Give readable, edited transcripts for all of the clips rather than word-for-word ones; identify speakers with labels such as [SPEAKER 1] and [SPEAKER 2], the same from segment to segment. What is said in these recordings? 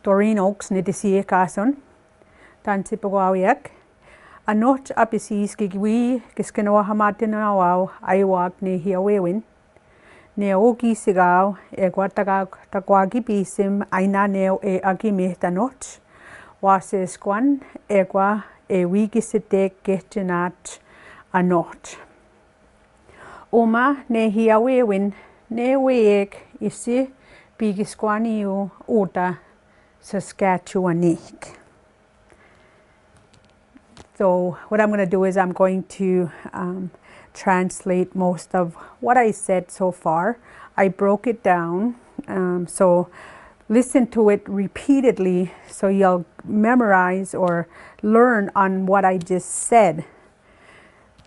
[SPEAKER 1] Doreen Oakes nidisi kason tan sipawawiak anot apisis gigwi giskenoa hamatina wow aiwak nêhiyâwewin neogi sigaw tagwagi bisim aina neo agimihtanot wasesquan egwa wigisitek gehtinat anot Oma nêhiyâwewin newek isi bigisquaniu uta Saskatchewanik. So what I'm going to do is I'm going to translate most of what I said so far. I broke it down, so listen to it repeatedly so you'll memorize or learn on what I just said.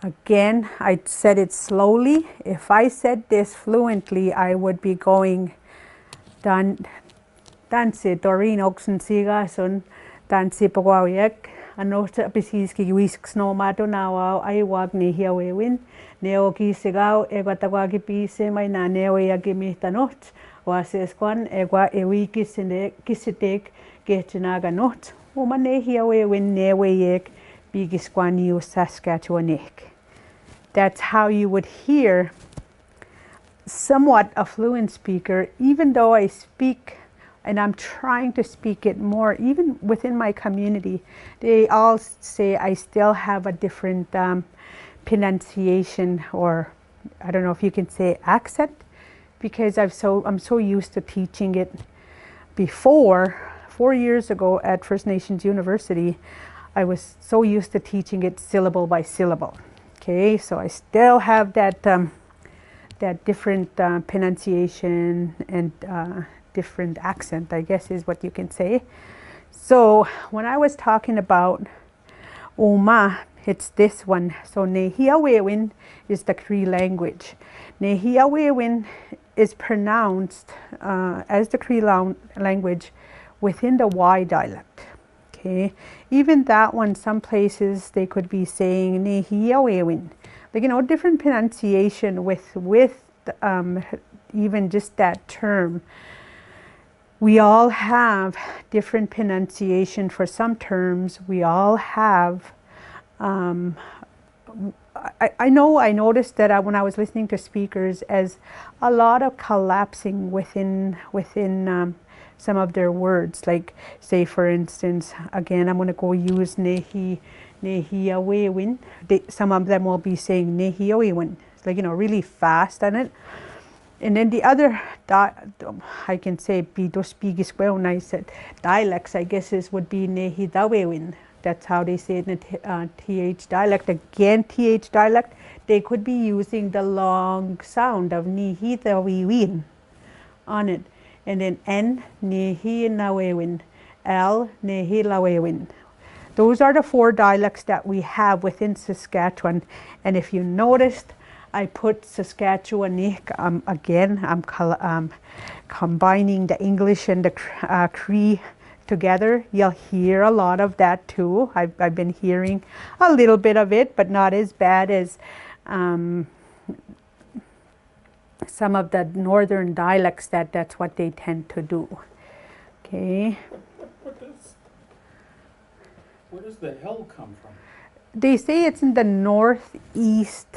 [SPEAKER 1] Again, I said it slowly. If I said this fluently, I would be going danse Doreen Oakes siga son danse pagwawiak anota pisis ki wisk snow mato nawa aiwag nêhiyâwewin neogi sigaw egwa tagwagi pise may na newe agimitanot wasesquan egwa ewiki kisitek gehchinaganot uma nêhiyâwewin neweyek bigisquaniu Saskatchewanik. That's how you would hear somewhat a fluent speaker, even though I speak and I'm trying to speak it more, even within my community, they all say I still have a different pronunciation, or I don't know if you can say accent, because I'm so used to teaching it. Before, 4 years ago at First Nations University, I was so used to teaching it syllable by syllable. Okay, so I still have that that different pronunciation and different accent, I guess is what you can say. So when I was talking about Oma, it's this one. So nêhiyâwewin is the Cree language. Nêhiyâwewin is pronounced as the Cree language within the Y dialect. Okay, even that one, some places they could be saying nêhiyâwewin, like, you know, different pronunciation with even just that term. We all have different pronunciation for some terms. We all have I noticed that when I was listening to speakers, as a lot of collapsing within some of their words, like say for instance, again I'm going to go use nêhiyâwewin. Some of them will be saying nêhiyâwewin, like, you know, really fast on it. And then the other, I can say I said dialects, I guess would be nêhiyâwewin. That's how they say it in the TH dialect. Again, TH dialect, they could be using the long sound of nêhiyâwewin on it. And then N, nêhiyâwewin, L, nêhiyâwewin. Those are the 4 dialects that we have within Saskatchewan. And if you noticed, I put Saskatchewanik, again, I'm combining the English and the Cree together. You'll hear a lot of that too. I've been hearing a little bit of it, but not as bad as some of the northern dialects. That's what they tend to do. Okay.
[SPEAKER 2] Where does the hill come from?
[SPEAKER 1] They say it's in the northeast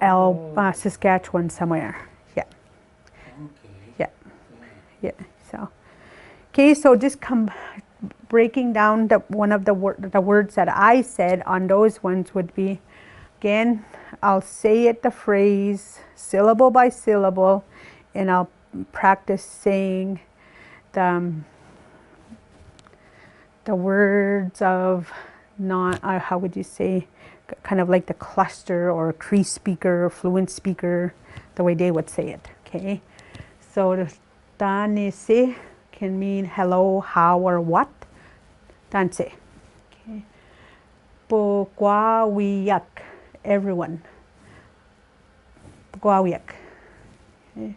[SPEAKER 1] Saskatchewan somewhere. Yeah. Okay. Yeah. So, okay. So just breaking down one of the words that I said on those ones would be, again, I'll say it, the phrase syllable by syllable, and I'll practice saying the words of how would you say, kind of like the cluster or Cree speaker or fluent speaker, the way they would say it. Okay, so the danse can mean hello, how, or what. Danse. Okay. Pogwawiak, everyone. Pogwawiak. Okay.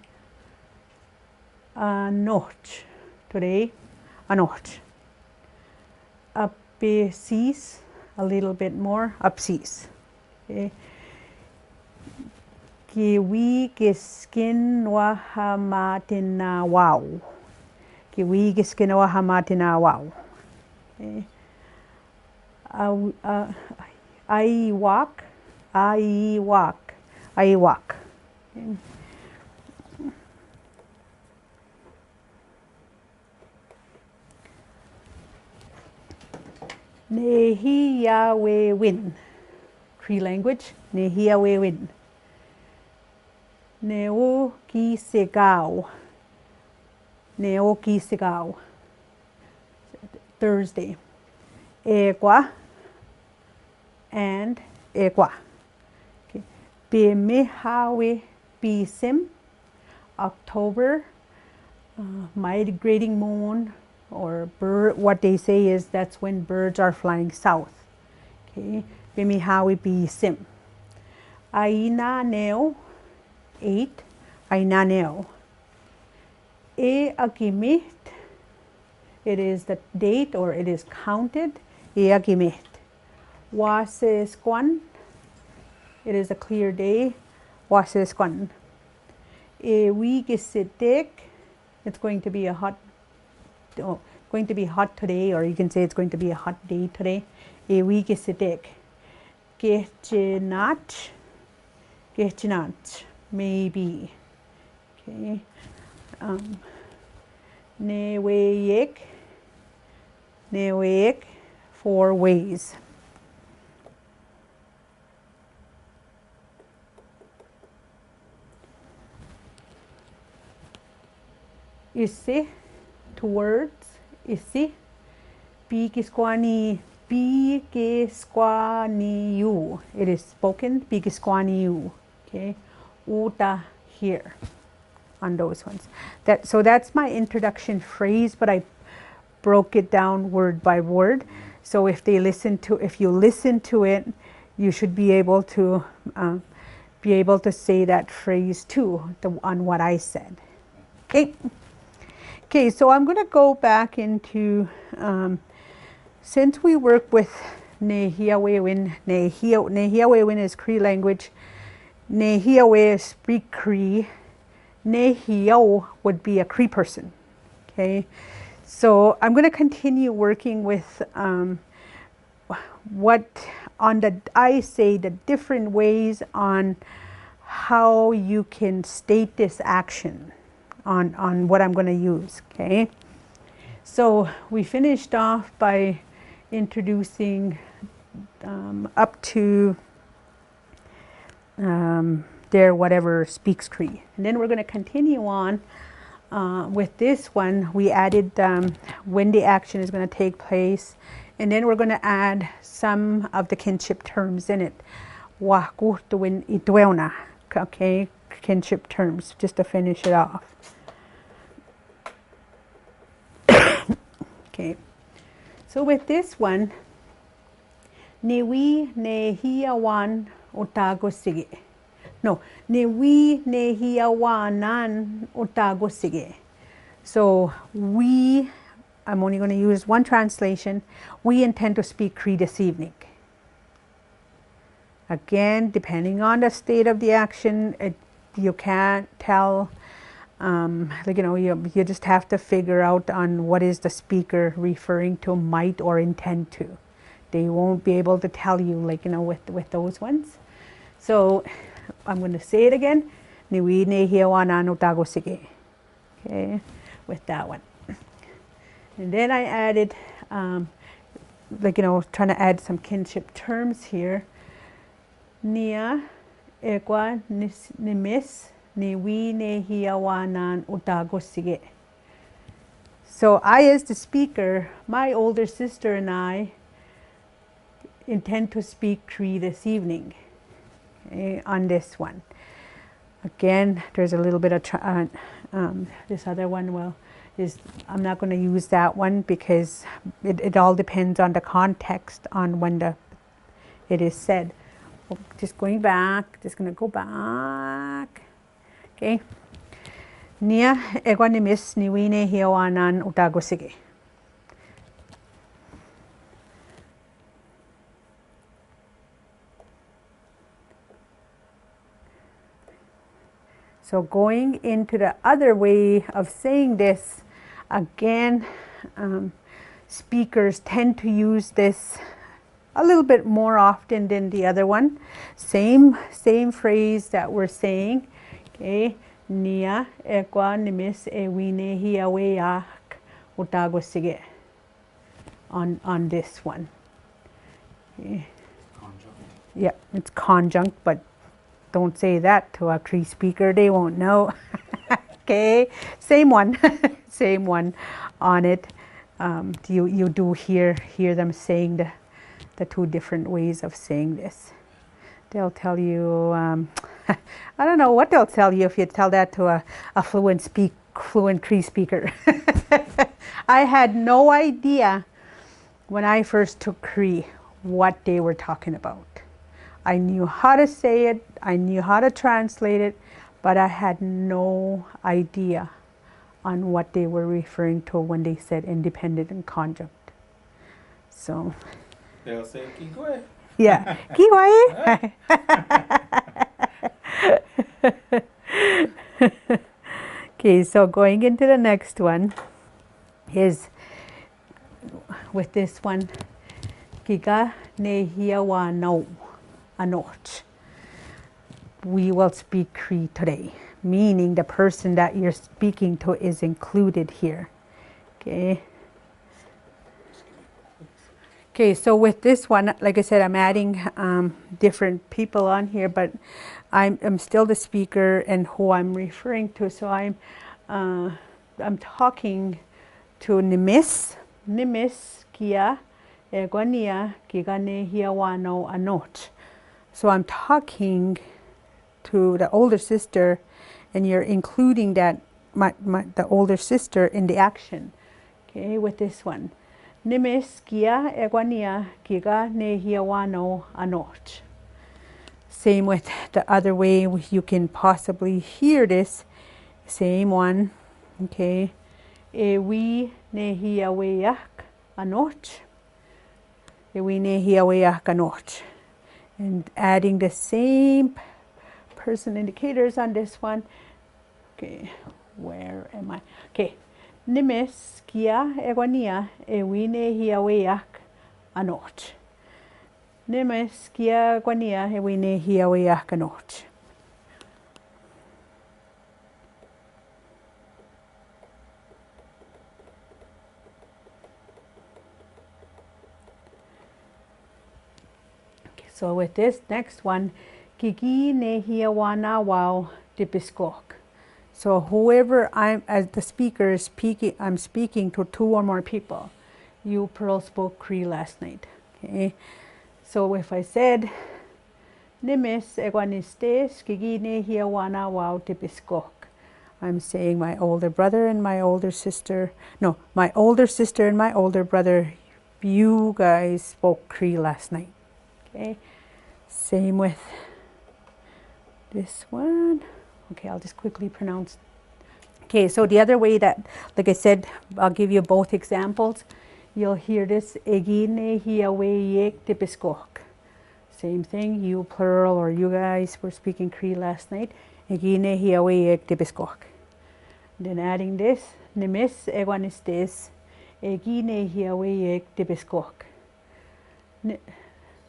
[SPEAKER 1] Anot, today. Anot. Upseas, a little bit more. Upseas. Okay. Kiwi giskin wahamatina wow. Ki wigiskinoa hamatina wow. Okay. I walk. I walk. I walk. Okay. Nêhiyâwewin. Cree language. Nêhiyâwewin. Nêhiyâwewin. Nêhiyâwewin. Thursday. Equa and equa. Okay. Bimihawe bisim. October. Migrating moon. Or bird, what they say is that's when birds are flying south. Okay, Bimihawi bisim. Aina neo, 8. Aina neo. E agimit, it is the date or it is counted. E agimit. Wasesquan, it is a clear day. Wasesquan. E wigisidik, it's going to be a hot. Going to be hot today, or you can say it's going to be a hot day today. E wigisidik. Getchinach. Getchinach. Maybe. Okay. Nêhiyâwewin. Nêhiyâwewin. 4 ways. Isi. Towards. Isi. Bigisquani. Bigisquaniu. It is spoken. Bigisquaniu. Okay. Uta here. On those ones. So that's my introduction phrase, but I broke it down word by word. So if you listen to it, you should be able to say that phrase too on what I said. Okay. Okay, so I'm going to go back into, since we work with nêhiyâwewin, nêhiyâwewin is Cree language, nêhiyâwe speak Cree, nêhiyâw would be a Cree person. Okay, so I'm going to continue working with I say the different ways on how you can state this action. On what I'm going to use, okay? So we finished off by introducing up to their whatever speaks Cree. And then we're going to continue on with this one. We added when the action is going to take place. And then we're going to add some of the kinship terms in it. Okay, kinship terms, just to finish it off. Okay, so with this one, Niwi nêhiyâwin otago sige. No, Niwi nêhiyâwanan otago sige. So we, I'm only going to use one translation. We intend to speak Cree this evening. Again, depending on the state of the action, you can't tell. You just have to figure out on what is the speaker referring to, might or intend to. They won't be able to tell you, with those ones. So I'm going to say it again. Niwi nêhiyâwanan otago sige. Okay, with that one. And then I added, trying to add some kinship terms here. Nia, equa, nimis. Niwi nêhiyâwanan otago sige. So I, as the speaker, my older sister and I intend to speak Cree this evening, okay, on this one. Again, there's a little bit of this other one. I'm not going to use that one because it all depends on the context on when it is said. Just going back. Just going to go back. Okay. Nia equanimis niwi nêhiyâwanan otago sige. So going into the other way of saying this, Again, speakers tend to use this a little bit more often than the other one. Same phrase that we're saying. Okay, nêhiyâwewin utagwasige on this one. Okay.
[SPEAKER 2] Conjunct.
[SPEAKER 1] Yeah, it's conjunct, but don't say that to a Cree speaker, they won't know. Okay, same one, same one on it. You do hear them saying the two different ways of saying this. They'll tell you, I don't know what they'll tell you if you tell that to a fluent Cree speaker. I had no idea when I first took Cree what they were talking about. I knew how to say it, I knew how to translate it, but I had no idea on what they were referring to when they said independent and conjunct. So
[SPEAKER 2] They'll say Kigwe.
[SPEAKER 1] yeah, kiwai. Okay, so going into the next one is with this one, Giga nêhiyâwewin anot. We will speak Cree today, meaning the person that you're speaking to is included here. Okay. Okay, so with this one, like I said, I'm adding different people on here, but I'm still the speaker and who I'm referring to. So I'm talking to Nimis kia egwania kiga nêhiyâwewin anot. So I'm talking to the older sister, and you're including that the older sister in the action. Okay, with this one. Nimis kia egwania kiga nêhiyâwewin anot. Same with the other way you can possibly hear this. Same one. Okay. Ewi nêhiyâwewin anot. Ewi nêhiyâwewin anot. And adding the same person indicators on this one. Okay, where am I? Okay. Nimis kia egwania ewi nêhiyâwewin anot. Nimis kia egwania ewi nêhiyâwewin anot. So with this next one, Kiki nêhiyâwewin dipiskok. So whoever as the speaker is speaking, I'm speaking to two or more people. You Pearl spoke Cree last night. Okay. So if I said Nimis egwanistes Kiki nêhiyâwewin dipiskok, I'm saying my older brother and my older sister. No, my older sister and my older brother. You guys spoke Cree last night. Okay, same with this one. Okay, I'll just quickly pronounce. Okay, so the other way that, like I said, I'll give you both examples. You'll hear this, egi nêhiyâwewin dipiskok. Same thing, you plural or you guys were speaking Cree last night. Egi nêhiyâwewin dipiskok. Then adding this, nimis egwanistes, egi nêhiyâwewin dipiskok.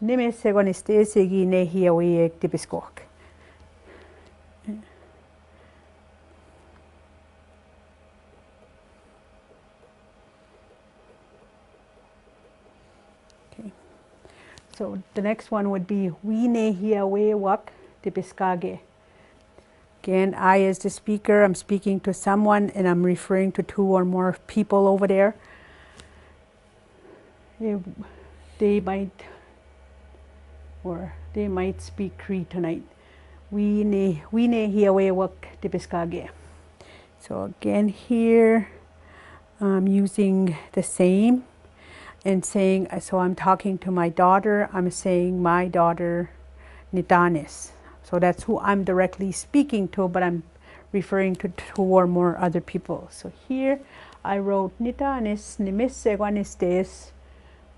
[SPEAKER 1] Nimis egwanistes egi nêhiyâwewin dipiskok. Okay. So the next one would be wi nêhiyâwewin dipiskage. Again, I as the speaker, I'm speaking to someone and I'm referring to two or more people over there. They might speak Cree tonight. Wi nêhiyâwewin dipiskage. So again here, I'm using the same and saying, so I'm talking to my daughter, I'm saying my daughter Nitanis. So that's who I'm directly speaking to, but I'm referring to two or more other people. So here I wrote Nitanis nimis egwanistes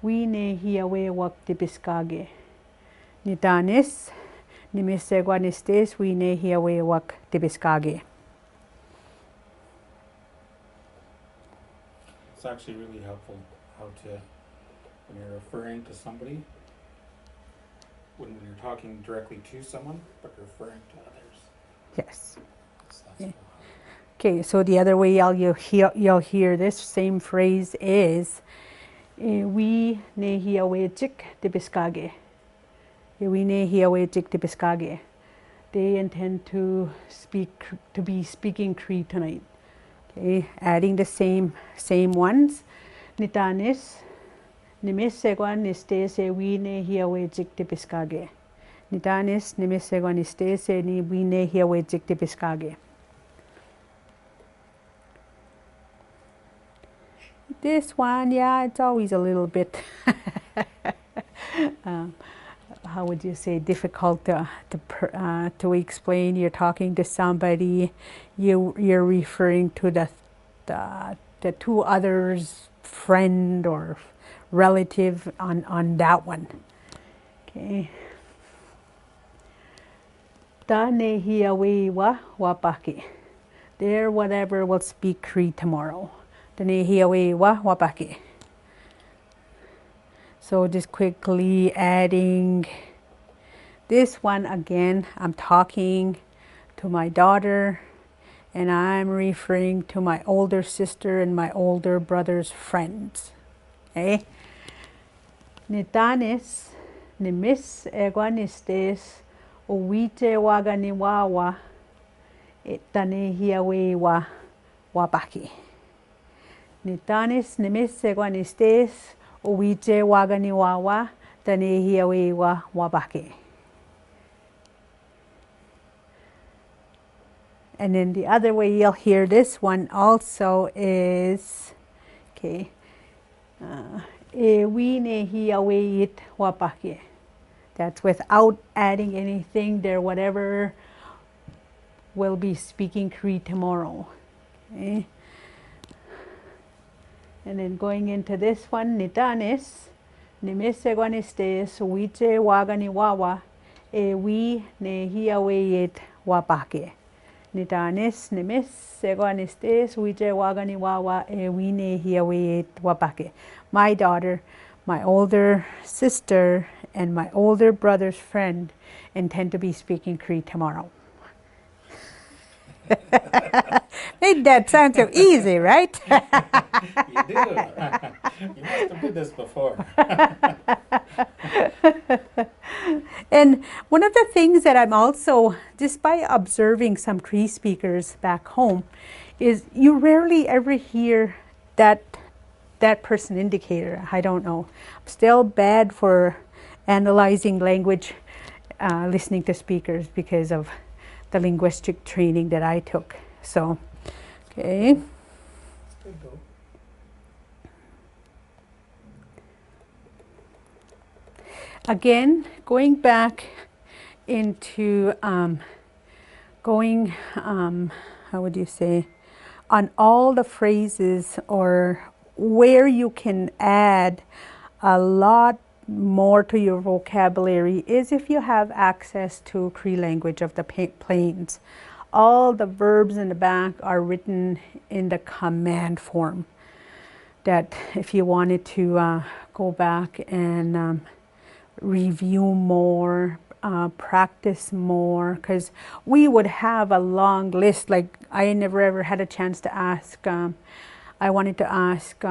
[SPEAKER 1] wi nêhiyâwewin dipiskage. Nitanis nimis egwanistes wi nêhiyâwewin dipiskage.
[SPEAKER 2] It's actually really helpful how to, when you're referring to somebody, when you're talking directly to someone, but referring to others.
[SPEAKER 1] Yes.
[SPEAKER 2] So that's
[SPEAKER 1] Yeah.
[SPEAKER 2] cool.
[SPEAKER 1] Okay, so the other way you'll hear this same phrase is we nêhiyâwewin te biskage. We nêhiyâwewin te biskage. They intend to be speaking Cree tonight. Okay, adding the same ones. Nitanis nimisegwan nistese we nêhiyâwewin te biskage. Nitanis nimisegwan nistese ni we nêhiyâwewin te biskage. This one, yeah, it's always a little bit, how would you say, difficult to explain. You're talking to somebody, you're referring to the two others, friend or relative on that one. Okay. Ta nêhiyâwewin wapaki. There, whatever will speak Cree tomorrow. Nêhiyâwewin. So just quickly adding this one again. I'm talking to my daughter and I'm referring to my older sister and my older brother's friends. Okay? Nitanis nimis eguanistes uwite waganiwawa tanêhiyâwewin wapaki. Nitanis nimisegwanistes uwite waganiwawa tanêhiyâwewin wapaki. And then the other way you'll hear this one also is, okay, we nêhiyâwewin wapaki. That's without adding anything there, whatever will be speaking Cree tomorrow. Okay. And then going into this one, nitanis nimisegwanistes uwite waganiwawa we nêhiyâwewin wapaki. Nitanis nimisegwanistes uwite waganiwawa we nêhiyâwewin wapaki. My daughter, my older sister, and my older brother's friend intend to be speaking Cree tomorrow. Made that sound so easy, right?
[SPEAKER 2] You do. You must have did this before.
[SPEAKER 1] And one of the things that I'm also, just by observing some Cree speakers back home, is you rarely ever hear that person indicator. I don't know. I'm still bad for analyzing language, listening to speakers because of the linguistic training that I took. So, okay.
[SPEAKER 2] Good though.
[SPEAKER 1] Again, going back into how would you say, on all the phrases or where you can add a lot more to your vocabulary is if you have access to Cree language of the plains. All the verbs in the back are written in the command form, that if you wanted to go back and review more, practice more, because we would have a long list. Like I never ever had a chance to ask, I wanted to ask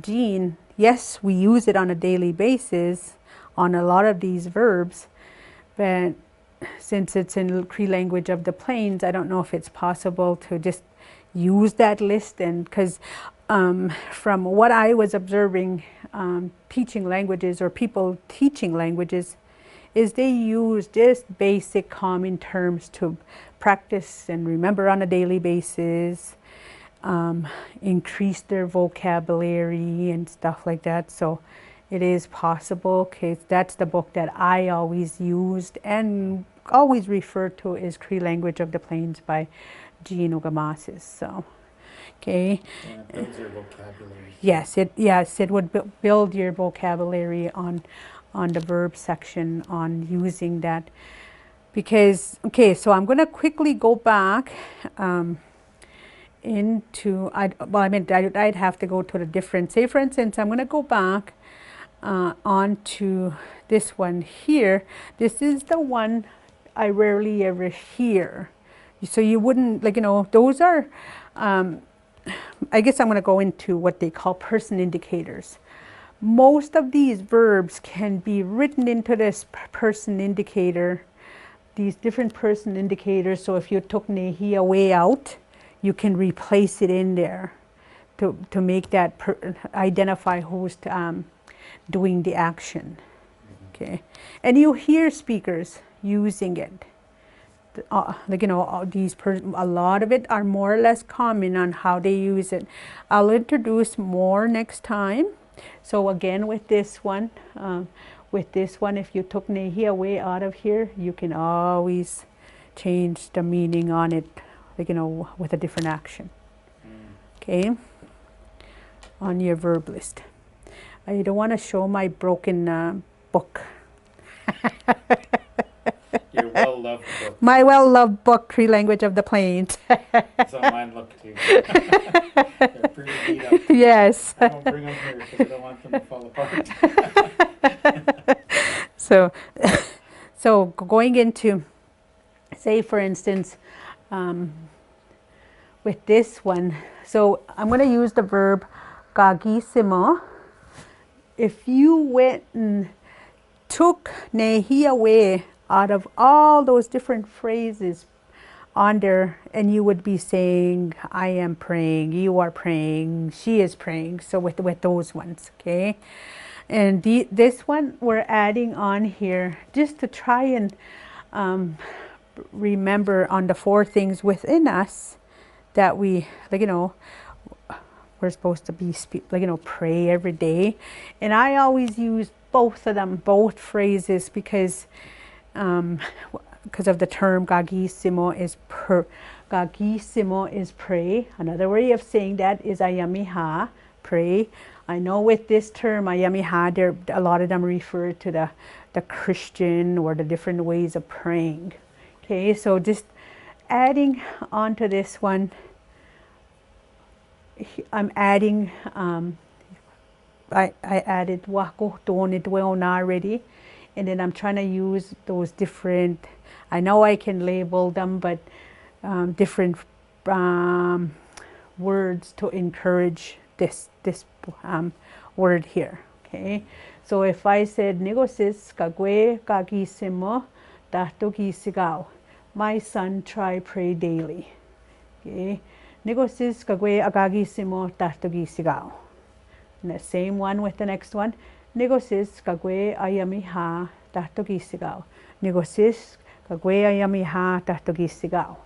[SPEAKER 1] Jean, yes, we use it on a daily basis on a lot of these verbs, but since it's in Cree language of the plains, I don't know if it's possible to just use that list. And because from what I was observing, teaching languages or people teaching languages, is they use just basic common terms to practice and remember on a daily basis, increase their vocabulary and stuff like that. So it is possible. Okay, that's the book that I always used and always referred to is Cree Language of the Plains by Jean Ogamasis. So, okay.
[SPEAKER 2] And it builds your vocabulary.
[SPEAKER 1] Yes, it would build your vocabulary on the verb section, on using that. Because, okay, so I'm going to quickly go back into, I'd have to go to the different, say for instance, I'm going to go back onto this one here. This is the one I rarely ever hear. So you wouldn't, like, you know, those are, I guess I'm going to go into what they call person indicators. Most of these verbs can be written into this person indicator, these different person indicators. So if you took nêhiyâwewin out, you can replace it in there to make that identify who's doing the action. Okay, and you hear speakers using it. Like, you know, a lot of it are more or less common on how they use it. I'll introduce more next time. So again, with this one, if you took nêhiyâwewin out of here, you can always change the meaning on it, like, you know, with a different action. Okay, on your verb list. I don't want to show my broken book.
[SPEAKER 2] Your well-loved book.
[SPEAKER 1] My well-loved book, Cree Language of the Plains.
[SPEAKER 2] That's how mine look too. They're pretty beat up.
[SPEAKER 1] Yes.
[SPEAKER 2] I don't bring them here because I don't want them to fall apart.
[SPEAKER 1] So going into, say for instance, with this one, so I'm going to use the verb gagisimo. If you went and took nêhiyâwewin out of all those different phrases on there, and you would be saying, I am praying, you are praying, she is praying. So with those ones, okay? And this one we're adding on here just to try and remember on the 4 things within us that we, like, you know, we're supposed to be, like, you know, pray every day. And I always use both of them, both phrases, because of the term gagisimo is pray. Another way of saying that is ayamiha, pray. I know with this term ayamiha, a lot of them refer to the Christian or the different ways of praying. Okay, so just adding onto this one, I'm adding, I added wako tonidweona already, and then I'm trying to use those different, I know I can label them, but different words to encourage this word here. Okay, so if I said negosis kagwe kagisimo tahto gisigao, my son try pray daily. Okay, negosis kagwe agagisimo tahto gisigao. And the same one with the next one. Negosis kagwe ayamiha tahto gisigao. Negosis kagwe ayamiha tahto gisigao.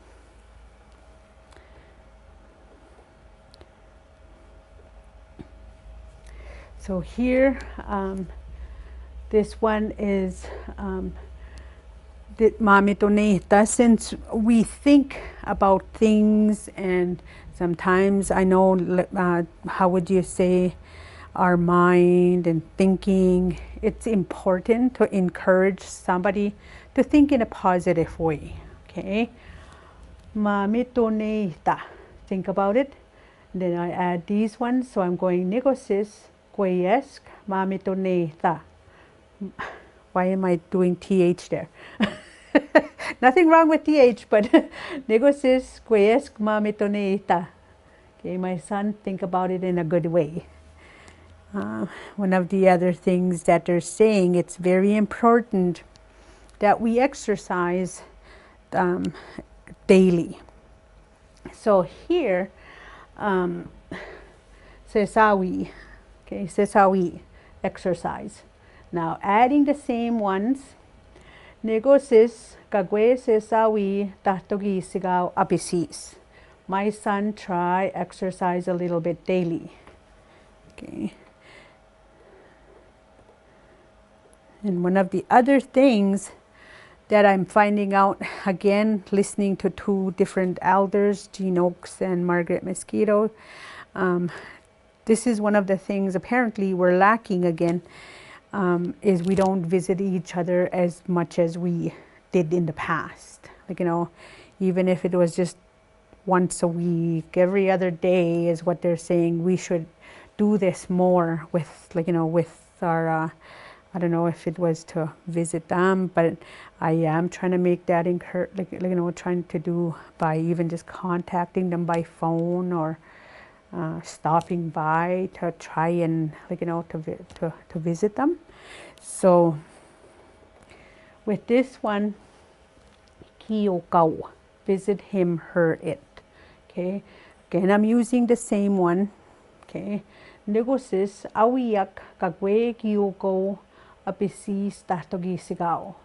[SPEAKER 1] So here, this one is mamitoneta. Since we think about things, and sometimes I know, how would you say, our mind and thinking, it's important to encourage somebody to think in a positive way. Okay, mamitoneta. Think about it. Then I add these ones. So I'm going negosis. Guayesk mamitoneta. Why am I doing TH there? Nothing wrong with TH, but negosis guayesk mamitoneta. Okay, my son, think about it in a good way. One of the other things that they're saying, it's very important that we exercise daily. So here, sesawi. Okay, sesawi, exercise. Now adding the same ones. Negosis kagwe sesawi tahtogi sigao abisis. My son, try exercise a little bit daily. Okay. And one of the other things that I'm finding out, again, listening to 2 different elders, Doreen Oakes and Margaret Mosquito, this is one of the things apparently we're lacking again, is we don't visit each other as much as we did in the past. Like, you know, even if it was just once a week, every other day is what they're saying. We should do this more with, like, with our, I don't know if it was to visit them, but I am trying to make that trying to do by even just contacting them by phone or stopping by to try and to visit them. So with this one, Kiyokau, visit him, her, it. Okay, again I'm using the same one. Okay, negosis awiyak kagwe kiyoko apisi statogi sigao.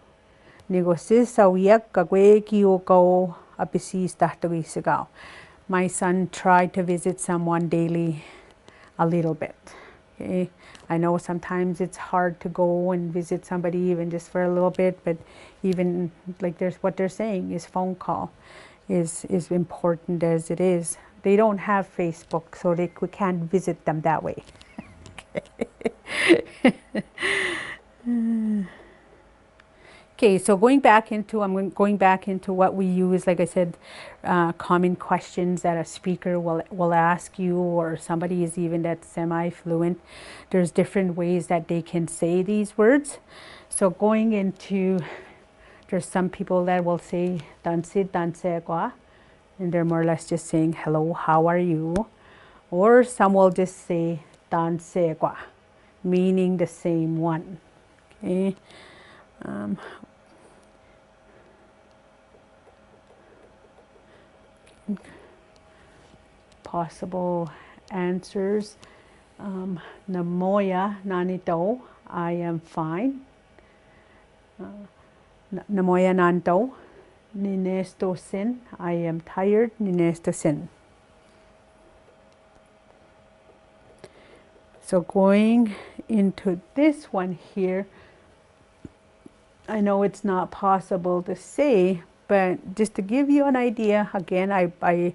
[SPEAKER 1] Negosis awiyak kagwe kiyoko apisi statogi sigao. My son tried to visit someone daily a little bit. Okay, I know sometimes it's hard to go and visit somebody even just for a little bit, but even like what they're saying is phone call is important as it is. They don't have Facebook, so we can't visit them that way. Okay, so I'm going back into what we use. Like I said, common questions that a speaker will ask you, or somebody is even that's semi-fluent. There's different ways that they can say these words. So going into, there's some people that will say danse kwa, and they're more or less just saying hello, how are you? Or some will just say danse kwa, meaning the same one. Okay. Possible answers. Namoya nanito, I am fine. Namoya nanto, ninesto sin, I am tired, ninesto sin. So going into this one here, I know it's not possible to say, but just to give you an idea, again, I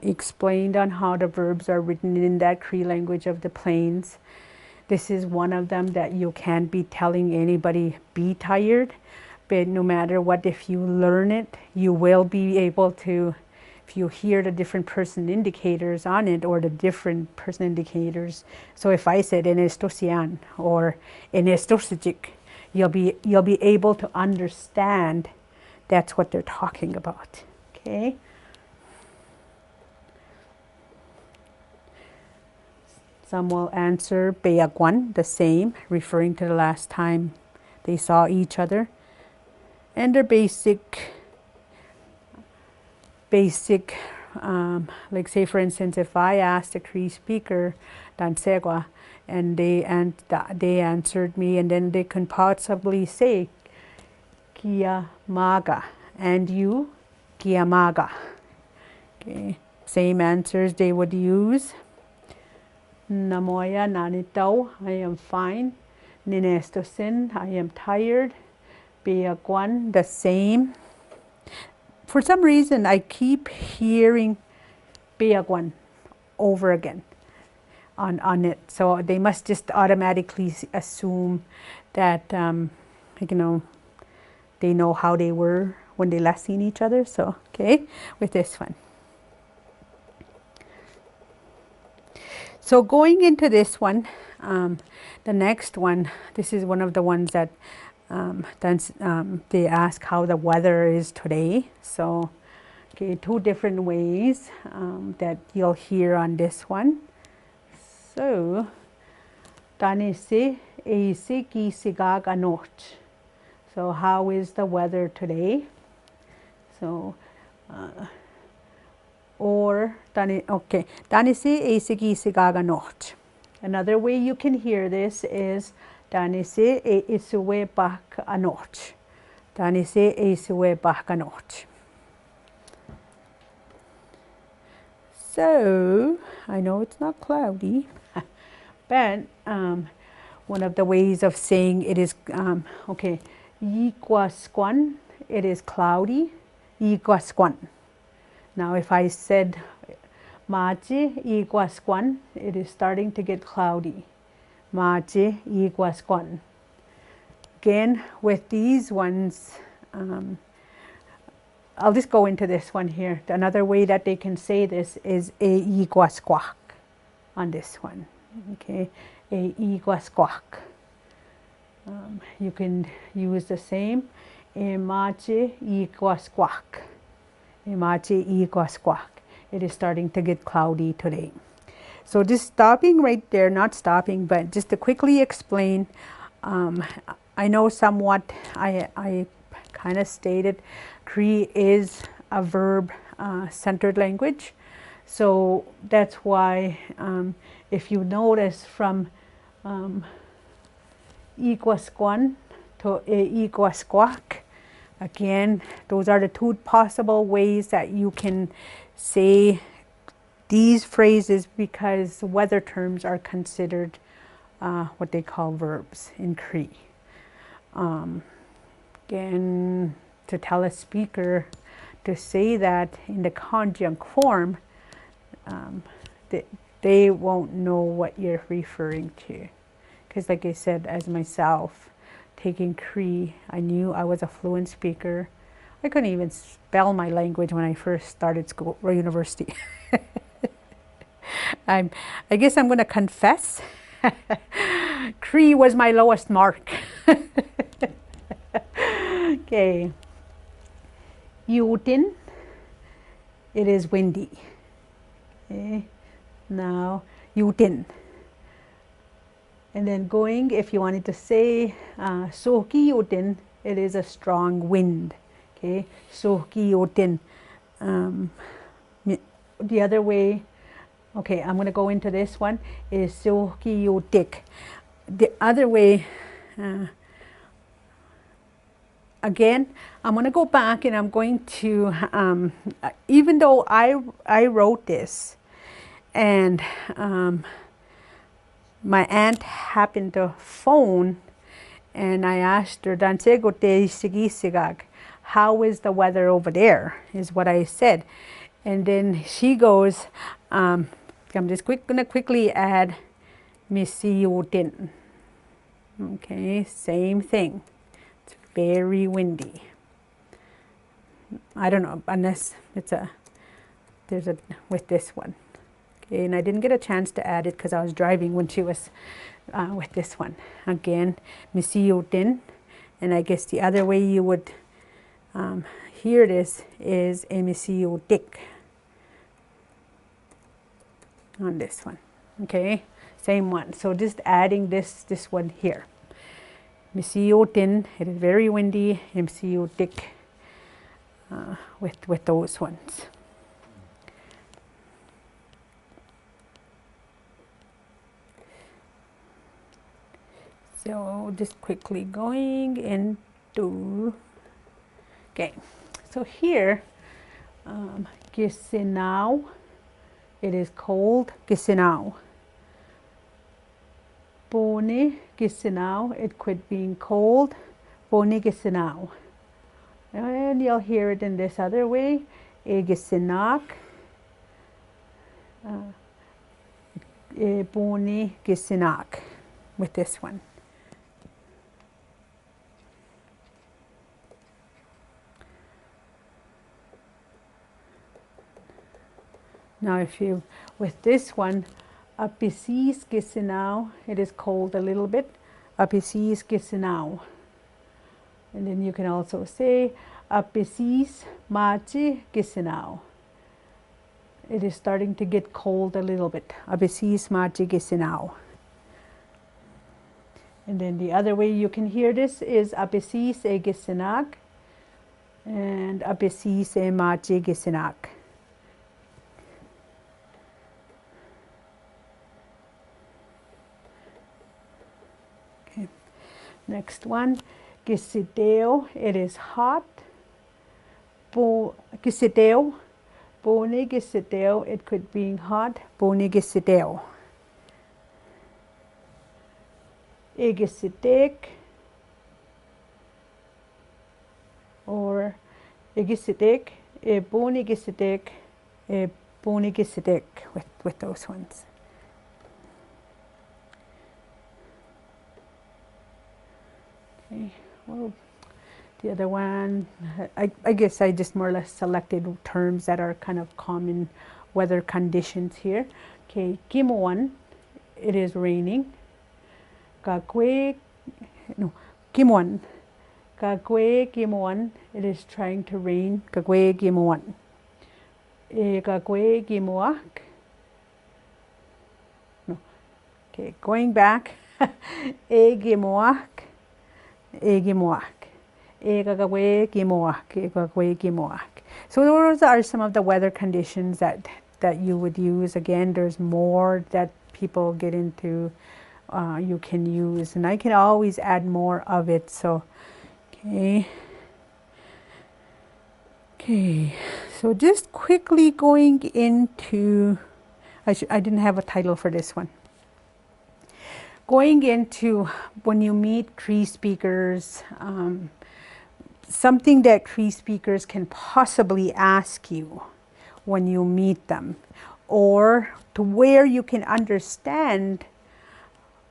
[SPEAKER 1] explained on how the verbs are written in that Cree language of the plains. This is one of them that you can't be telling anybody be tired, but no matter what, if you learn it, you will be able to, if you hear the different person indicators on it or the different person indicators. So if I said en esto sian or en esto sijik, you'll be able to understand that's what they're talking about. Okay. Some will answer Beagwan, the same, referring to the last time they saw each other. And their basic, like say for instance, if I asked a Cree speaker, Dansegwa, and they answered me, and then they can possibly say, Kia Maga, and you, Kia Maga. Okay. Same answers they would use. Namoya nanito, I am fine. Ninesto sin, I am tired. Beagwan, the same. For some reason, I keep hearing Beagwan over again on it. So they must just automatically assume that, they know how they were when they last seen each other. So, okay, with this one. So going into this one, the next one, this is one of the ones that they ask how the weather is today. So, okay, two different ways that you'll hear on this one. So, tanese eise ki sigag anot. So, how is the weather today? So, or tanese eise ki sigag anot. Another way you can hear this is tanese eisuwe bak anot. Tanese eisuwe bak anot. So, I know it's not cloudy, but one of the ways of saying it is, okay, yikwasquan, it is cloudy, yikwasquan. Now if I said machi yikwasquan, it is starting to get cloudy. Machi yikwasquan. Again, with these ones, I'll just go into this one here. Another way that they can say this is e iguasquak on this one. Okay, e iguasquak. You can use the same. E mache iguasquak. E mache iguasquak. It is starting to get cloudy today. So just stopping right there, not stopping, but just to quickly explain. I know somewhat, I kind of stated Cree is a verb centered language. So that's why if you notice from iguasquan to e iguasquak, again, those are the two possible ways that you can say these phrases, because weather terms are considered what they call verbs in Cree. Again, to tell a speaker to say that in the conjunct form, they won't know what you're referring to. Because like I said, as myself, taking Cree, I knew I was a fluent speaker. I couldn't even spell my language when I first started school or university. I guess I'm going to confess. Cree was my lowest mark. Okay. Yutin, it is windy. Okay. Now, Yutin. And then going, if you wanted to say Soki Yutin, it is a strong wind. Okay. Soki Yutin. The other way, okay, I'm going to go into this one, is Soki Yutik. The other way, again, I'm going to go back and I'm going to, even though I wrote this and my aunt happened to phone and I asked her, how is the weather over there, is what I said. And then she goes, I'm just going to quickly add Misiyutin. Okay, same thing. It's very windy. I don't know, unless there's a, with this one. Okay, and I didn't get a chance to add it because I was driving when she was with this one. Again, Misiyutin. And I guess the other way you would hear this is Misiyutik on this one. Okay, same one. So just adding this one here. Misiyutin, it is very windy. Misiyutik with those ones. So just quickly going into, okay, so here, Gisinau, it is cold, Gisinau. Bone Gisinau, it quit being cold, Bone Gisinau. And you'll hear it in this other way, E Gisinak, Bone Gisinak, with this one. Now if you, with this one, Apisis Gisinau, it is cold a little bit, Apisis Gisinau. And then you can also say Apisis Machi Gisinau. It is starting to get cold a little bit, Apisis Machi Gisinau. And then the other way you can hear this is Apisis E Gisinak and Apisis E Machi Gisinak. Next one, Gisideo, it is hot. Gisideo, Bone Gisideo, it could be hot. Bone Gisideo. Egisitek, or Egisitek, Bone Gisitek, Bone Gisitek, with those ones. Okay, well, the other one, I guess I just more or less selected terms that are kind of common weather conditions here. Okay, Gimwan, it is raining. Gagwe, no, Gimwan. Gagwe Gimwan, it is trying to rain. Gagwe Gimwan. Gagwe Gimwak. No. Okay, going back. Gimwak. Gimwak. Gagwe Gimwak. Gagwe Gimwak. So those are some of the weather conditions that you would use. Again, there's more that people get into. You can use, and I can always add more of it. So. Okay, so just quickly going into, I didn't have a title for this one. Going into when you meet Cree speakers, something that Cree speakers can possibly ask you when you meet them, or to where you can understand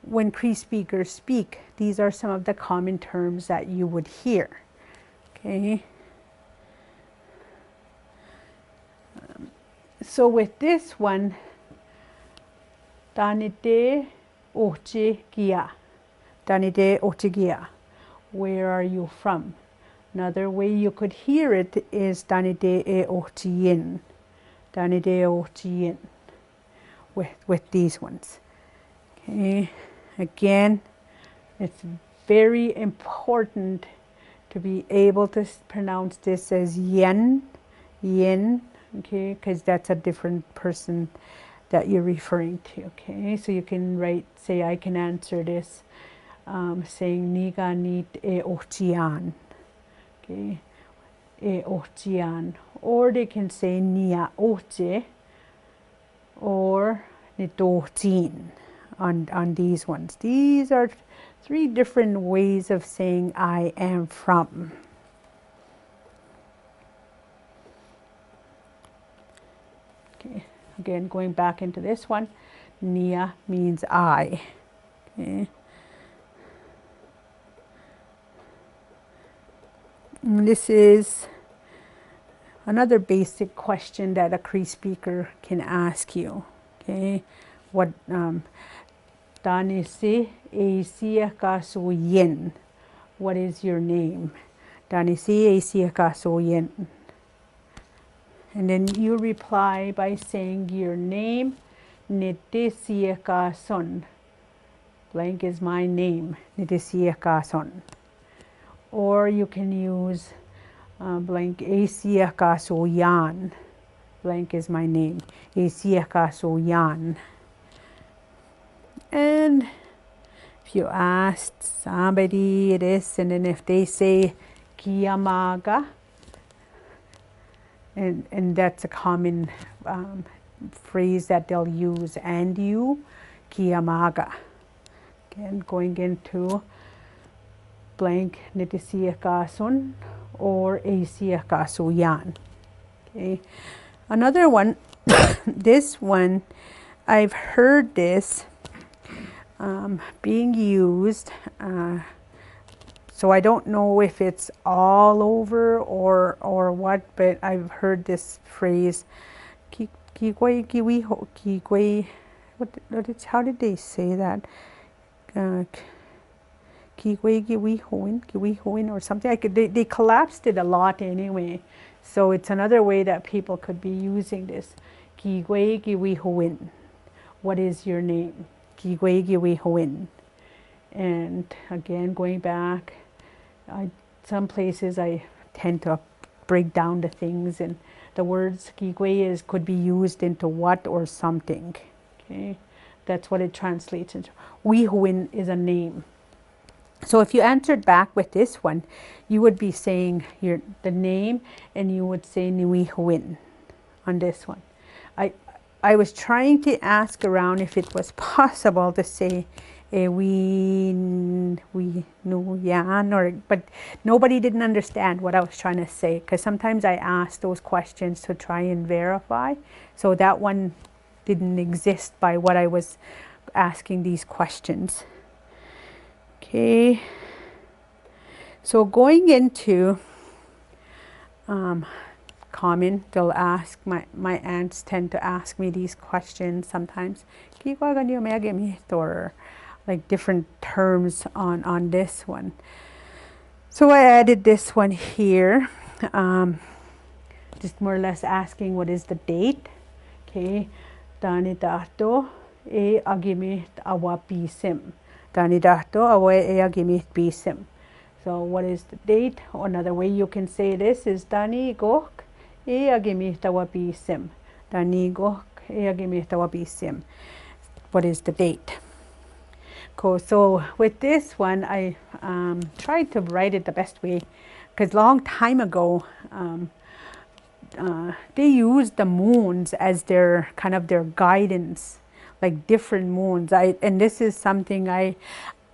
[SPEAKER 1] when Cree speakers speak. These are some of the common terms that you would hear. Okay. So with this one, Danite Oche Gia. Danite Oche Gia. Where are you from? Another way you could hear it is Danite e Ochiyin. Danite Ochiyin. With these ones. Okay. Again, it's very important to be able to pronounce this as yen, okay, because that's a different person that you're referring to, okay? So you can write, say, I can answer this saying niga nit e ochian, okay, e ochian, or they can say nia oche or nitochin. On these ones. These are 3 different ways of saying I am from. Okay, again going back into this one, Nia means I. Okay. And this is another basic question that a Cree speaker can ask you. Okay, what Danise Asia Kaso Yin. What is your name? Danise Asia Kaso Yin. And then you reply by saying your name, Nitesia Kason. Blank is my name, Nitesia Kason. Or you can use blank Asia Kaso Yan. Blank is my name, Asia Kaso Yan. And if you asked somebody this, and then if they say Kiyamaga, and that's a common phrase that they'll use, and you, Kiyamaga. Again, going into blank Nitisiakasun or Asiakasuyan. Okay. Another one, this one, I've heard this being used, so I don't know if it's all over or what, but I've heard this phrase, how did they say that? Or something. They collapsed it a lot anyway, so it's another way that people could be using this. What is your name? And again, going back, some places I tend to break down the things, and the words kigwe could be used into what or something. Okay, that's what it translates into. Wihuin is a name. So if you answered back with this one, you would be saying the name, and you would say Niwihuin on this one. I was trying to ask around if it was possible to say we no yan, but nobody didn't understand what I was trying to say, because sometimes I ask those questions to try and verify. So that one didn't exist by what I was asking these questions. Okay. So going into common, they'll ask, my aunts tend to ask me these questions sometimes, or like different terms on this one. So I added this one here, just more or less asking what is the date. Okay, Dani dato e agimit awa bisim. Dani dato awa e agimit bisim. So what is the date? Another way you can say this is Dani gok e agimit awa bisim. Dani gok e agimit awa bisim. What is the date? Cool. So with this one, I tried to write it the best way, because long time ago, they used the moons as their kind of their guidance, like different moons. And this is something I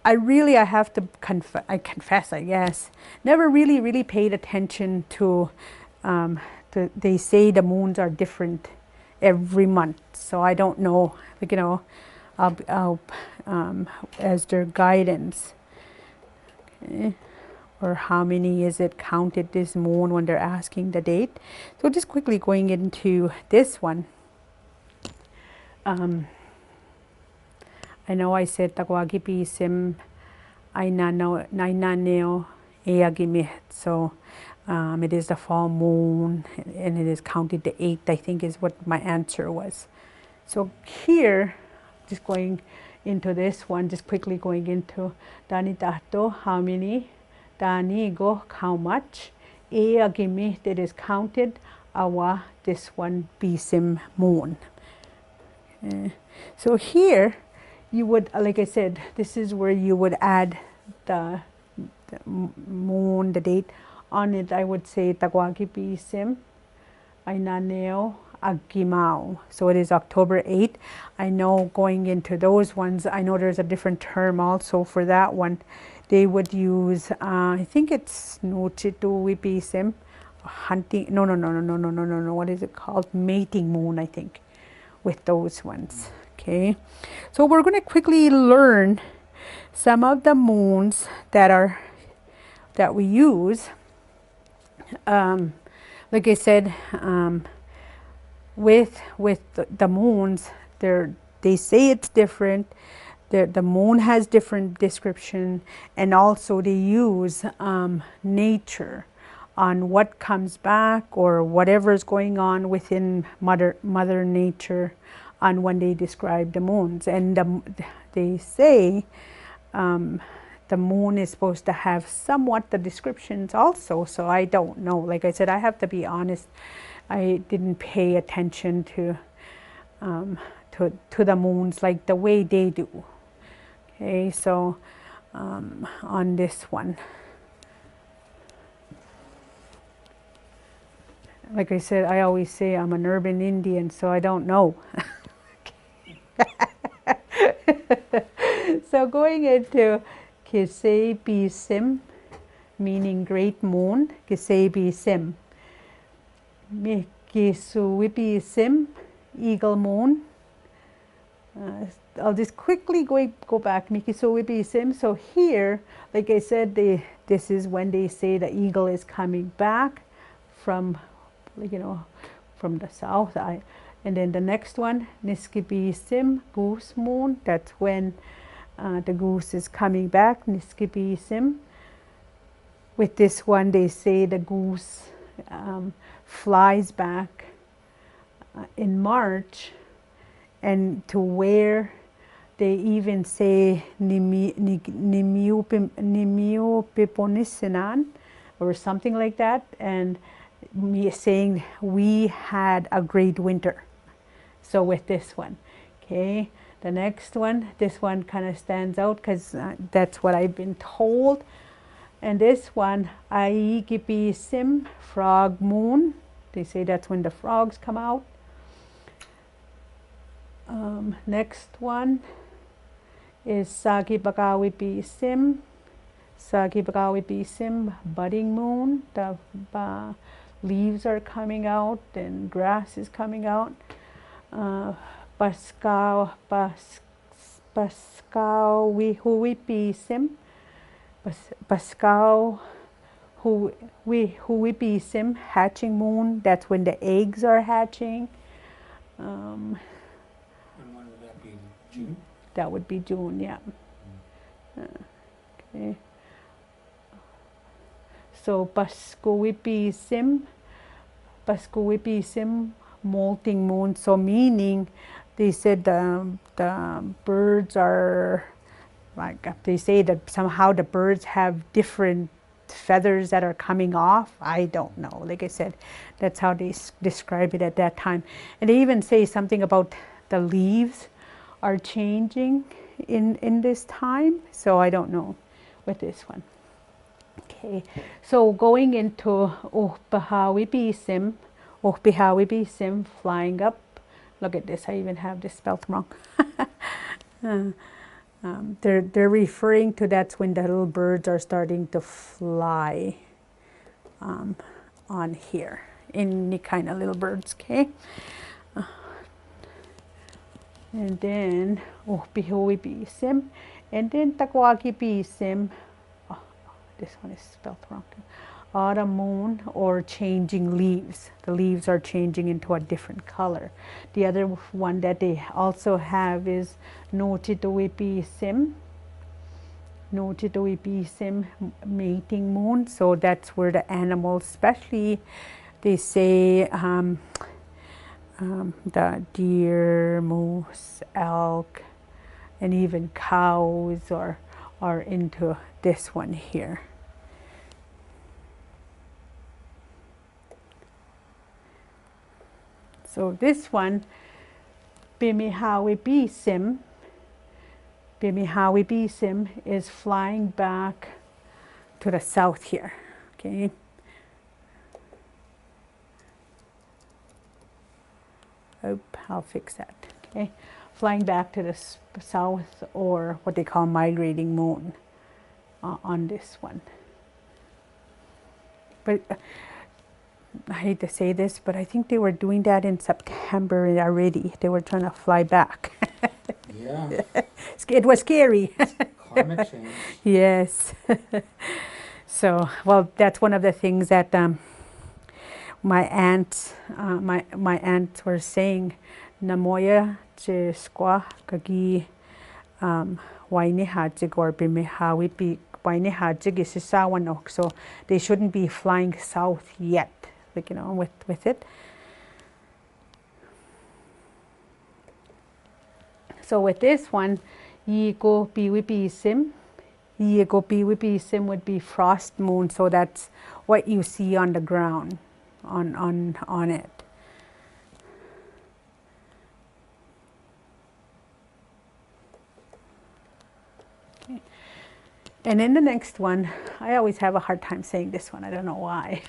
[SPEAKER 1] have to confess, I guess, never really paid attention to. They say the moons are different every month, so I don't know, like, as their guidance. Okay. Or how many is it counted this moon when they're asking the date. So just quickly going into this one. I know I said Tagwagi sim Ainaneo Eagimit. So it is the full moon, and it is counted the 8th, I think is what my answer was. So here, just going into this one, just quickly going into Dani Dato, how many, Dani go, how much, E agimit, it is counted, Awa, this one, Bisim moon. So here, you would, like I said, this is where you would add the moon, the date on it. I would say Tagwagi Bisim, Ainaneo Agimao. So it is October 8th. I know going into those ones, I know there's a different term also for that one. They would use, I think it's Nuchitu Wipisim, hunting, no, what is it called? Mating moon, I think, with those ones. Okay, so we're going to quickly learn some of the moons that we use. Like I said, with the moons, they say it's different. The moon has different description, and also they use nature on what comes back or whatever is going on within Mother Nature on when they describe the moons. And they say the moon is supposed to have somewhat the descriptions also. So I don't know. Like I said, I have to be honest. I didn't pay attention to the moons like the way they do. Okay, so on this one, like I said, I always say I'm an urban Indian, so I don't know. So going into Kisei Bisim, meaning great moon, Kisei Bisim. Mikisuwipi Sim, eagle moon. I'll just quickly go back. Mikisuwipi Sim. So here, like I said, this is when they say the eagle is coming back from, from the south. And then the next one, Niskipi Sim, goose moon. That's when the goose is coming back. Niskipi Sim. With this one, they say the goose flies back in March, and to where they even say Nimiupiponissinan or something like that, and me saying we had a great winter. So with this one, okay, the next one, this one kind of stands out because that's what I've been told. And this one, Aigipi Sim, frog moon. They say that's when the frogs come out. Next one is Sagi Bagawipi Sim. Sagi Bagawipi Sim, budding moon. The leaves are coming out and grass is coming out. Paskau Wihuipi Sim. Paskau Huwipi Sim, hatching moon. That's when the eggs are hatching.
[SPEAKER 2] And when would that be? June?
[SPEAKER 1] That would be June, yeah. Okay. So Paskuwipi Sim, molting moon. So meaning, they said the birds are, like they say that somehow the birds have different feathers that are coming off. I don't know. Like I said, that's how they describe it at that time. And they even say something about the leaves are changing in this time. So I don't know with this one. Okay, so going into Ohpahawipi Sim, flying up. Look at this, I even have this spelled wrong. They're referring to that's when the little birds are starting to fly on here. Any kind of little birds, okay? And then Ohpihawipi Sim, and then Takwakipi Sim. This one is spelled wrong. Autumn moon, or changing leaves. The leaves are changing into a different color. The other one that they also have is Notitowipi Sim. Notitowipi Sim, mating moon. So that's where the animals, especially they say the deer, moose, elk, and even cows are into this one here. So this one, Bimihawipi Sim is flying back to the south here, okay? Oh, I'll fix that, okay? Flying back to the south, or what they call migrating moon on this one. But I hate to say this, but I think they were doing that in September already. They were trying to fly back.
[SPEAKER 2] Yeah.
[SPEAKER 1] It was scary.
[SPEAKER 2] Climate change.
[SPEAKER 1] Yes. So, well, that's one of the things that my aunt were saying. Namoya che squa kagi waini hajig or bimihawipi waini hajig is sawanok. So they shouldn't be flying south yet. Like, you know, with it. So with this one, Yigo Biwipi Sim. Yigo Biwipi Sim would be frost moon. So that's what you see on the ground on it. Okay. And in the next one, I always have a hard time saying this one. I don't know why.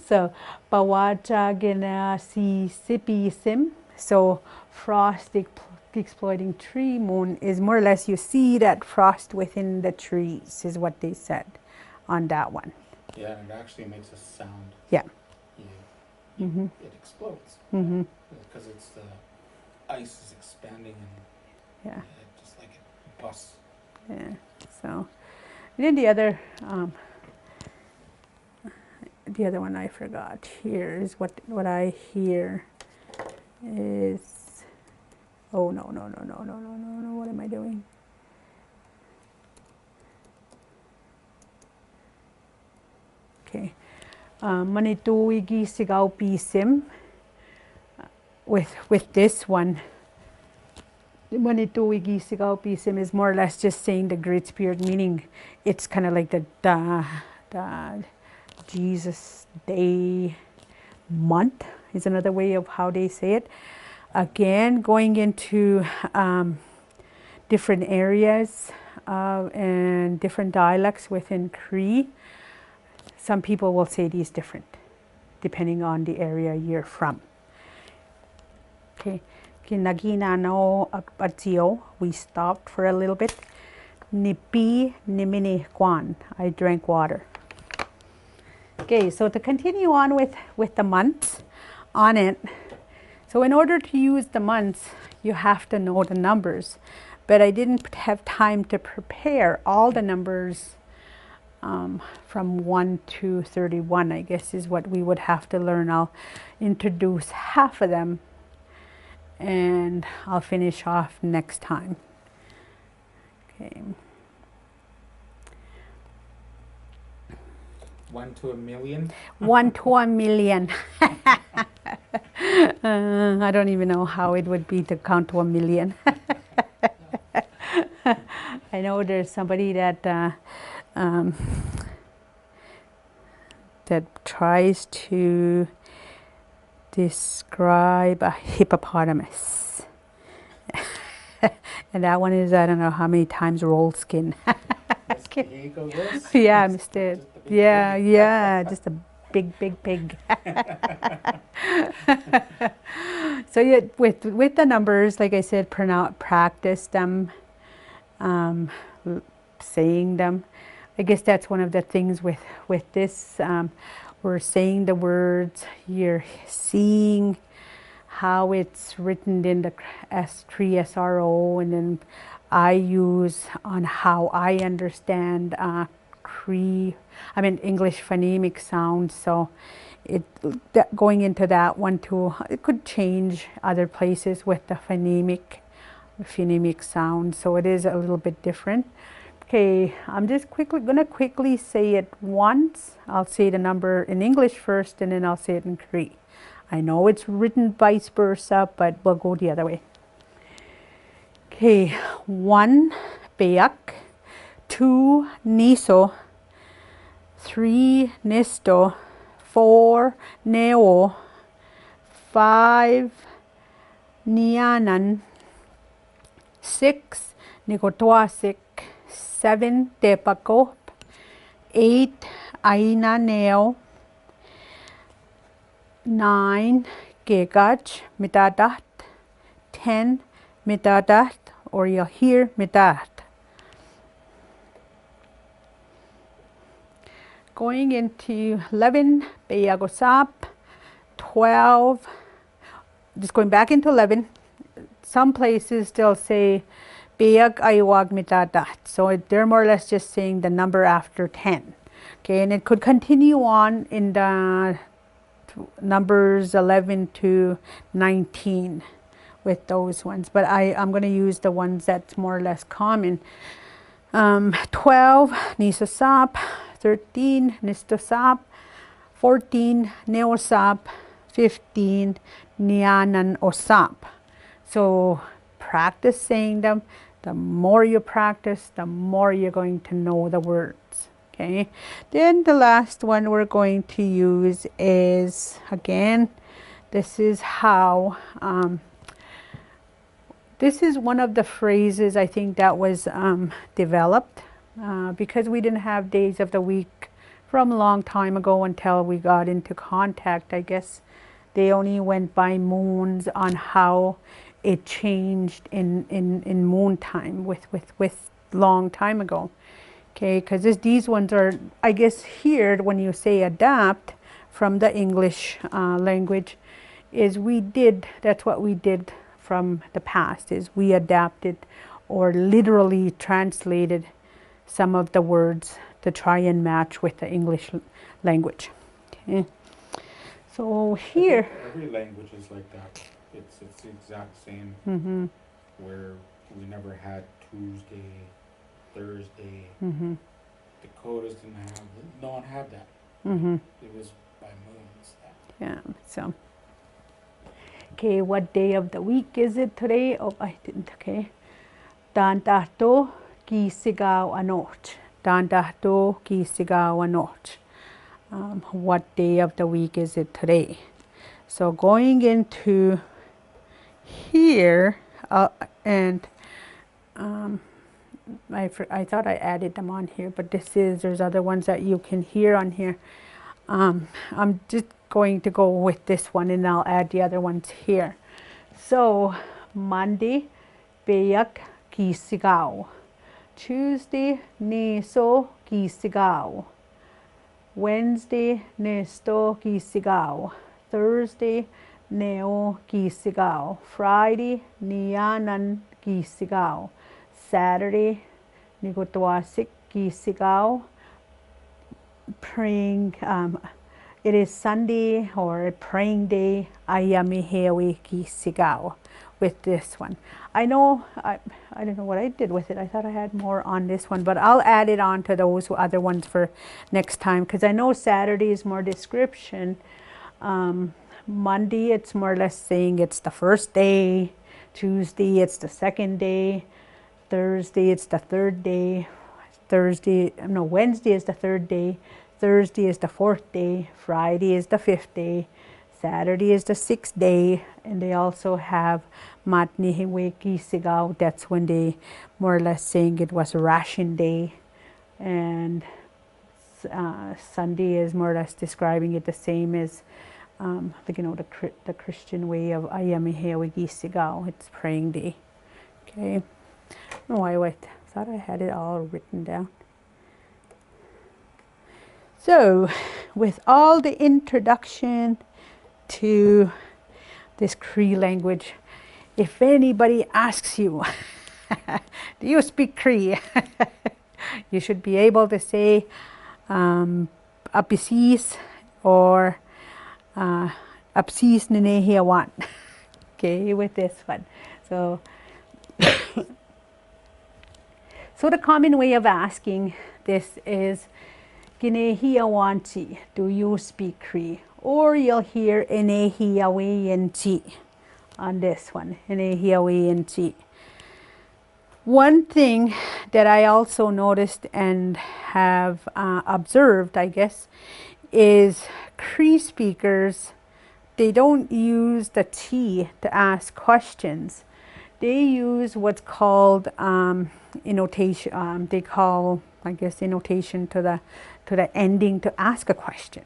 [SPEAKER 1] So, Bawaja Gena Si Sipi Sim. So, frost exploiting tree moon is more or less you see that frost within the trees, is what they said on that one.
[SPEAKER 2] Yeah, and it actually makes a sound.
[SPEAKER 1] Yeah.
[SPEAKER 2] It explodes. Because it's the ice is expanding and just like it busts.
[SPEAKER 1] Yeah. So, and then the other one I forgot here is what I hear is, oh no, what am I doing? Okay. Manituigi Sigaupi Sim. With this one, Manituigi Sigaupi Sim is more or less just saying the Great Spirit, meaning it's kind of like the Jesus Day month is another way of how they say it. Again, going into different areas and different dialects within Cree. Some people will say these different, depending on the area you're from. Okay, Kinagina no Atio, we stopped for a little bit. Nipi Nimini Kwan, I drank water. Okay, so to continue on with the months on it. So in order to use the months, you have to know the numbers. But I didn't have time to prepare all the numbers from 1 to 31, I guess, is what we would have to learn. I'll introduce half of them and I'll finish off next time. Okay.
[SPEAKER 2] 1 to a million?
[SPEAKER 1] 1 to a million. I don't even know how it would be to count to a million. I know there's somebody that that tries to describe a hippopotamus. And that one is, I don't know how many times rolled skin. Yeah, Mr. Yeah, yeah, just a big pig. So yeah, with the numbers, like I said, practice them, saying them. I guess that's one of the things with this. We're saying the words. You're seeing how it's written in the Cree SRO, and then I use on how I understand Cree, I mean English phonemic sounds. So going into that one too, it could change other places with the phonemic sound. So it is a little bit different. Okay, I'm just gonna quickly say it once. I'll say the number in English first, and then I'll say it in Cree. I know it's written vice versa, but we'll go the other way. Okay, 1 beak, 2 niso, 3 nisto, 4 neo, 5 nianan, 6 nikotuasik, 7 tepakop, 8 aina neo, 9 gegach mitadat, 10 mitadat, or you'll hear mitat. Going into 11 beyagosap, 12, just going back into 11, some places still say beyag ayawag mitadat, so they're more or less just saying the number after 10. Okay, and it could continue on in the numbers 11 to 19 with those ones, but I'm going to use the ones that's more or less common. 12 nisosap, 13 nistosap, 14 neosap, 15 nianan osap. So practice saying them. The more you practice, the more you're going to know the words. Okay, then the last one we're going to use is, again, this is how, this is one of the phrases I think that was developed because we didn't have days of the week from a long time ago until we got into contact. I guess they only went by moons on how it changed in moon time with long time ago. Okay, because these ones are, I guess here when you say adapt from the English language, is that's what we did from the past, is we adapted or literally translated some of the words to try and match with the English language. Okay, so here
[SPEAKER 2] every language is like that. It's the exact same. Where we never had Tuesday, Thursday. Dakotas didn't have, no one had that. It was by moons.
[SPEAKER 1] Yeah, so. Okay, what day of the week is it today? Oh, I didn't, okay. Dantato ki sigaw anot. Dantato ki sigaw anot. What day of the week is it today? So going into here, and I thought I added them on here, but there's other ones that you can hear on here. I'm just going to go with this one and I'll add the other ones here. So Monday, beyak ki sigaw. Tuesday, neso ki sigaw. Wednesday, nesto ki sigaw. Thursday, neo ki sigaw. Friday, nianan ki sigaw. Saturday, nigotwasik ki sigaw. praying. It is Sunday or praying day. Nêhiyâwewin with this one. I know, I don't know what I did with it. I thought I had more on this one, but I'll add it on to those other ones for next time, because I know Saturday is more description. Monday, it's more or less saying it's the first day. Tuesday, it's the second day. Thursday, it's the third day. Wednesday is the third day. Thursday is the fourth day. Friday is the fifth day. Saturday is the sixth day. And they also have Mat nêhiyâwewin. That's when they more or less saying it was ration day. And Sunday is more or less describing it the same as the Christian way of nêhiyâwewin. It's praying day. Okay. Oh, I thought I had it all written down. So, with all the introduction to this Cree language, if anybody asks you, do you speak Cree? You should be able to say Apisis or Apsis nêhiyâwewin. Okay, with this one. So, so the common way of asking this is nêhiyâwewin, do you speak Cree? Or you'll hear nêhiyâwewin on this one, nêhiyâwewin. One thing that I also noticed and have observed, I guess, is Cree speakers, they don't use the T to ask questions. They use what's called innotation. They call, I guess, innotation to the ending to ask a question.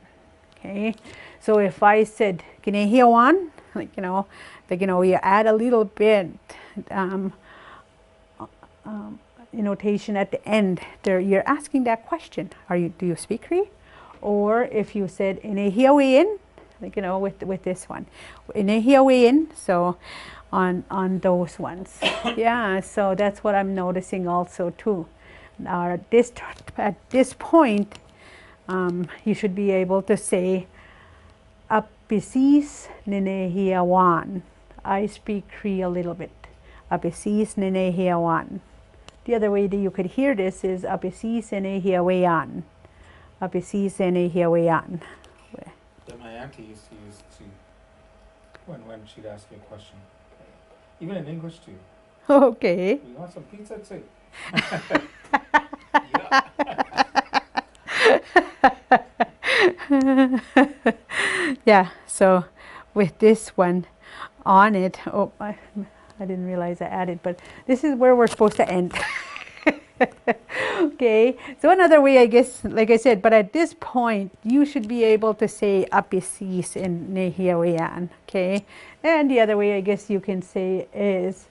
[SPEAKER 1] Okay, so if I said nêhiyâwewin, you add a little bit innotation at the end. There, you're asking that question. Do you speak Cree? Or if you said nêhiyâwewin, with this one, nêhiyâwewin. So on those ones. Yeah, so that's what I'm noticing also too. Now at this point, you should be able to say Apisis nêhiyâwewin. I speak Cree a little bit. Apisis nêhiyâwewin. The other way that you could hear this is Apisis nêhiyâwewin. Apisis nêhiyâwewin.
[SPEAKER 2] That my auntie used to use too, when she'd ask you a question. Even in English too.
[SPEAKER 1] Okay.
[SPEAKER 2] You want some pizza too?
[SPEAKER 1] Yeah, so with this one on it, I didn't realize I added, but this is where we're supposed to end. Okay, so another way, I guess, like I said, but at this point, you should be able to say Apisis in nêhiyâwewin, okay? And the other way, I guess you can say is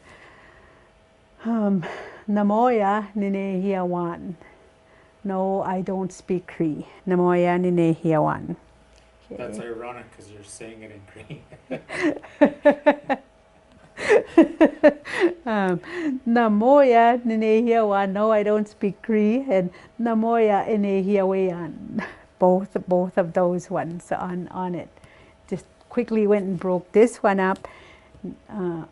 [SPEAKER 1] Namoya nêhiyâwewin. No, I don't speak Cree. Namoya nêhiyâwewin. Okay.
[SPEAKER 2] That's ironic because you're saying it in Cree.
[SPEAKER 1] Namoya nêhiyâwewin. No, I don't speak Cree. And Namoya nêhiyâwewin. Both of those ones on it. Just quickly went and broke this one up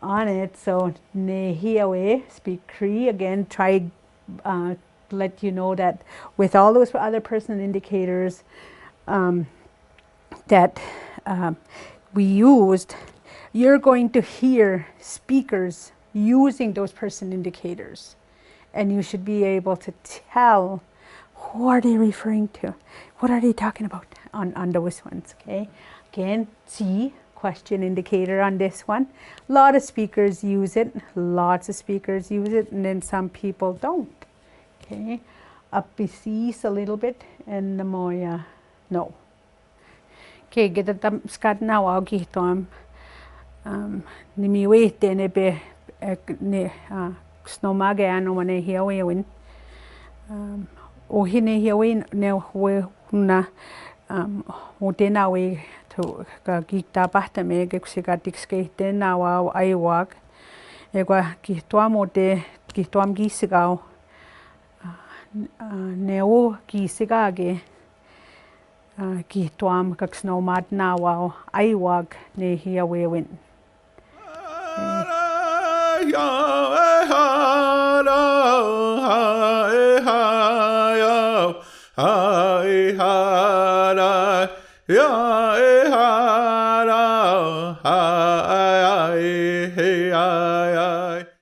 [SPEAKER 1] on it. So nêhiyâwe, speak Cree. Again, try let you know that with all those other person indicators that we used, you're going to hear speakers using those person indicators, and you should be able to tell who are they referring to, what are they talking about on those ones. Okay, again, see question indicator on this one. A lot of speakers use it, lots of speakers use it, and then some people don't. Okay, Apisis a little bit, and Namoya, no. Okay, get the skat now. I'll get them. Nimiwete ne be ne snomaga ano nêhiyâwewin. O nêhiyâwewin ne we na o tena we to ka kita pahta me ke kusika tikske tena wa aiwag. Ega kituam o te kituam gisigao. Ne o gisigage Kihtoam kak snowmad nawao aiwag nêhiyâwewin.